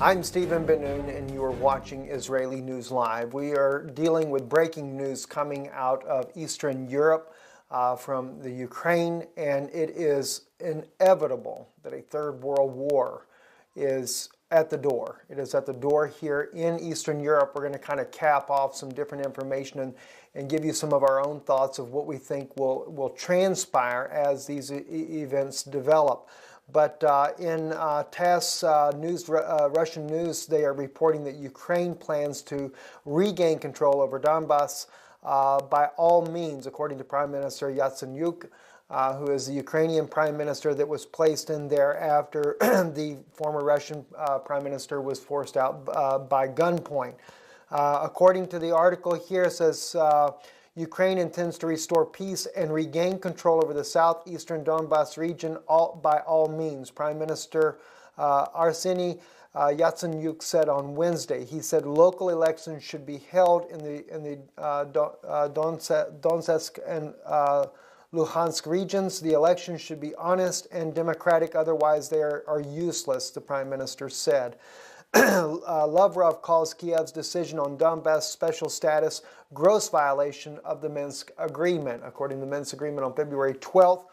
I'm Stephen Ben-Nun, and you are watching Israeli News Live. We are dealing with breaking news coming out of Eastern Europe from the Ukraine, and it is inevitable that a third world war is at the door. It is at the door here in Eastern Europe. We're going to kind of cap off some different information and give you some of our own thoughts of what we think will transpire as these events develop. But in TASS news, Russian news, they are reporting that Ukraine plans to regain control over Donbass by all means, according to Prime Minister Yatsenyuk, who is the Ukrainian Prime Minister that was placed in there after the former Russian Prime Minister was forced out by gunpoint. According to the article here, it says Ukraine intends to restore peace and regain control over the southeastern Donbass region by all means. Prime Minister Arseniy Yatsenyuk said on Wednesday. He said local elections should be held in the Donetsk and Luhansk regions. The elections should be honest and democratic, otherwise they are useless, the Prime Minister said. Lavrov calls Kiev's decision on Donbass special status gross violation of the Minsk Agreement. According to the Minsk Agreement on February 12th,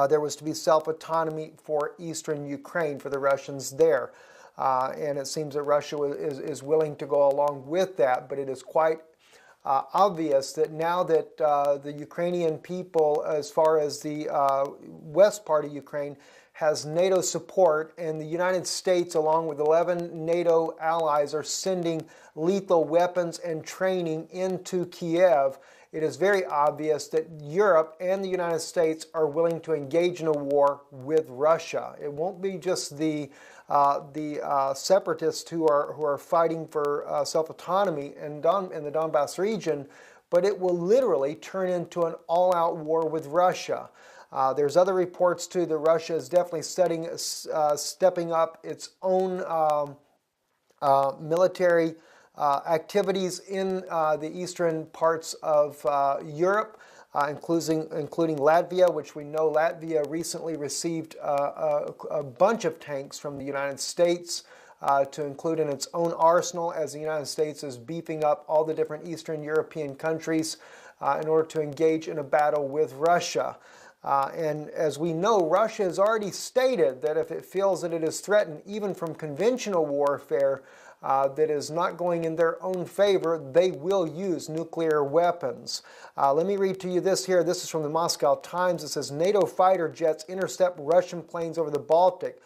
there was to be self-autonomy for eastern Ukraine, for the Russians there. And it seems that Russia is willing to go along with that, but it is quite obvious that now that the Ukrainian people, as far as the west part of Ukraine, has NATO support, and the United States, along with 11 NATO allies, are sending lethal weapons and training into Kiev, it is very obvious that Europe and the United States are willing to engage in a war with Russia. It won't be just the separatists who are fighting for self-autonomy in the Donbass region, but it will literally turn into an all-out war with Russia. There's other reports too that Russia is definitely stepping up its own military activities in the eastern parts of Europe, including Latvia, which we know Latvia recently received a bunch of tanks from the United States to include in its own arsenal, as the United States is beefing up all the different Eastern European countries in order to engage in a battle with Russia. And as we know, Russia has already stated that if it feels that it is threatened, even from conventional warfare, that is not going in their own favor, they will use nuclear weapons. Let me read to you this here. This is from the Moscow Times. It says, NATO fighter jets intercept Russian planes over the Baltic.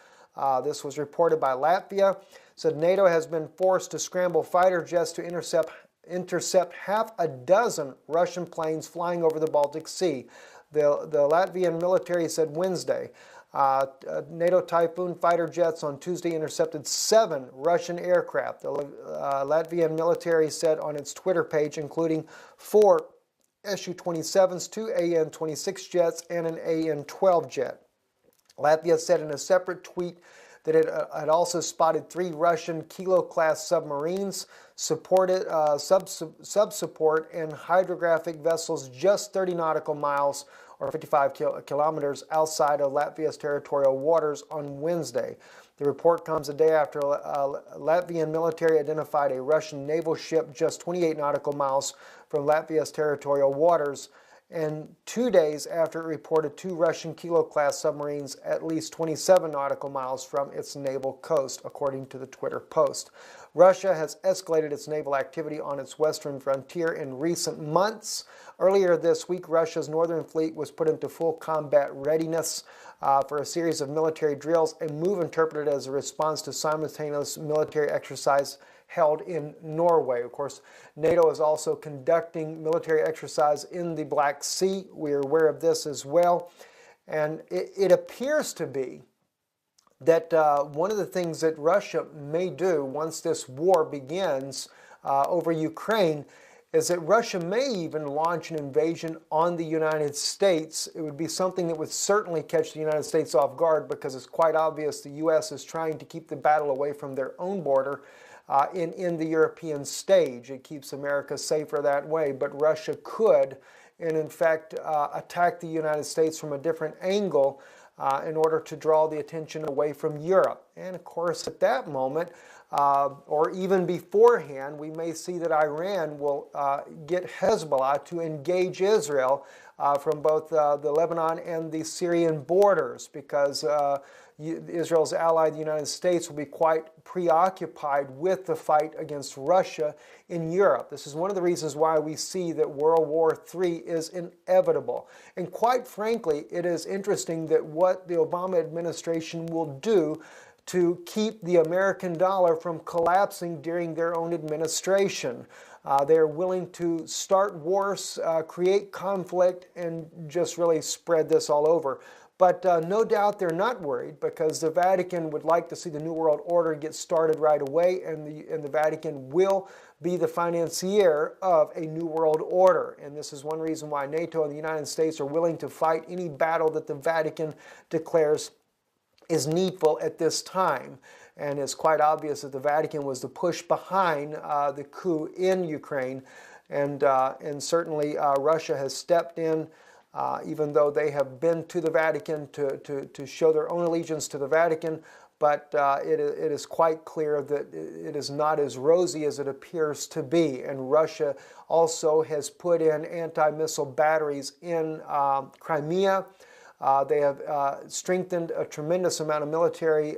This was reported by Latvia. It said NATO has been forced to scramble fighter jets to intercept half a dozen Russian planes flying over the Baltic Sea. The Latvian military said Wednesday. NATO Typhoon fighter jets on Tuesday intercepted 7 Russian aircraft. The Latvian military said on its Twitter page, including 4 Su-27s, 2 An-26 jets, and an An-12 jet. Latvia said in a separate tweet that it had also spotted 3 Russian Kilo-class submarines, sub-support, and hydrographic vessels just 30 nautical miles or 55 kilometers outside of Latvia's territorial waters on Wednesday. The report comes a day after Latvian military identified a Russian naval ship just 28 nautical miles from Latvia's territorial waters, and 2 days after it reported 2 Russian Kilo-class submarines at least 27 nautical miles from its naval coast, according to the Twitter post. Russia has escalated its naval activity on its western frontier in recent months. Earlier this week, Russia's northern fleet was put into full combat readiness for a series of military drills, a move interpreted as a response to simultaneous military exercise held in Norway. Of course, NATO is also conducting military exercise in the Black Sea. We are aware of this as well. And it appears to be that one of the things that Russia may do once this war begins over Ukraine is that Russia may even launch an invasion on the United States. It would be something that would certainly catch the United States off guard, because it's quite obvious the U.S. is trying to keep the battle away from their own border in the European stage. It keeps America safer that way, but Russia could, and in fact, attack the United States from a different angle in order to draw the attention away from Europe. And of course, at that moment, or even beforehand, we may see that Iran will get Hezbollah to engage Israel from both the Lebanon and the Syrian borders, because Israel's ally, the United States, will be quite preoccupied with the fight against Russia in Europe. This is one of the reasons why we see that World War III is inevitable. And quite frankly, it is interesting that what the Obama administration will do to keep the American dollar from collapsing during their own administration. They're willing to start wars, create conflict, and just really spread this all over. But no doubt they're not worried, because the Vatican would like to see the New World Order get started right away, and the Vatican will be the financier of a New World Order. And this is one reason why NATO and the United States are willing to fight any battle that the Vatican declares is needful at this time. And it's quite obvious that the Vatican was the push behind the coup in Ukraine. And certainly Russia has stepped in, even though they have been to the Vatican to show their own allegiance to the Vatican. But it is quite clear that it is not as rosy as it appears to be. And Russia also has put in anti-missile batteries in Crimea. They have strengthened a tremendous amount of military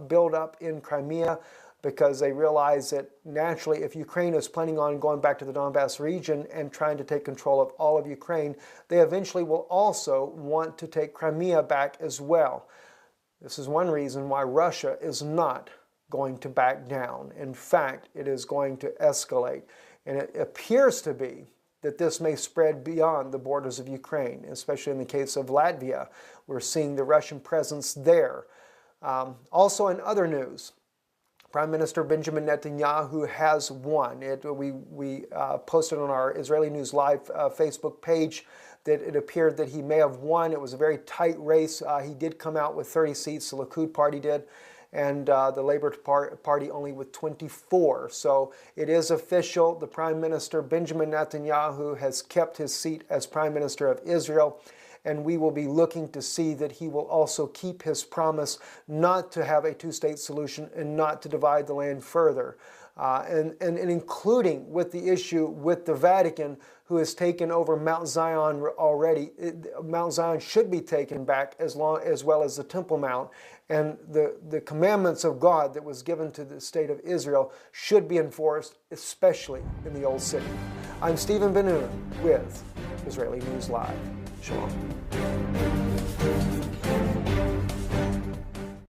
buildup in Crimea, because they realize that naturally, if Ukraine is planning on going back to the Donbass region and trying to take control of all of Ukraine, they eventually will also want to take Crimea back as well. This is one reason why Russia is not going to back down. In fact, it is going to escalate. And it appears to be that this may spread beyond the borders of Ukraine, especially in the case of Latvia. We're seeing the Russian presence there. Also in other news, Prime Minister Benjamin Netanyahu has won. We posted on our Israeli News Live Facebook page that it appeared that he may have won. It was a very tight race. He did come out with 30 seats, the Likud party did, and the Labour Party only with 24. So it is official. The Prime Minister, Benjamin Netanyahu, has kept his seat as Prime Minister of Israel, and we will be looking to see that he will also keep his promise not to have a two-state solution and not to divide the land further. And including with the issue with the Vatican, who has taken over Mount Zion already. Mount Zion should be taken back as well as the Temple Mount. And the commandments of God that was given to the state of Israel should be enforced, especially in the Old City. I'm Stephen Ben-Nun with Israeli News Live. Shalom.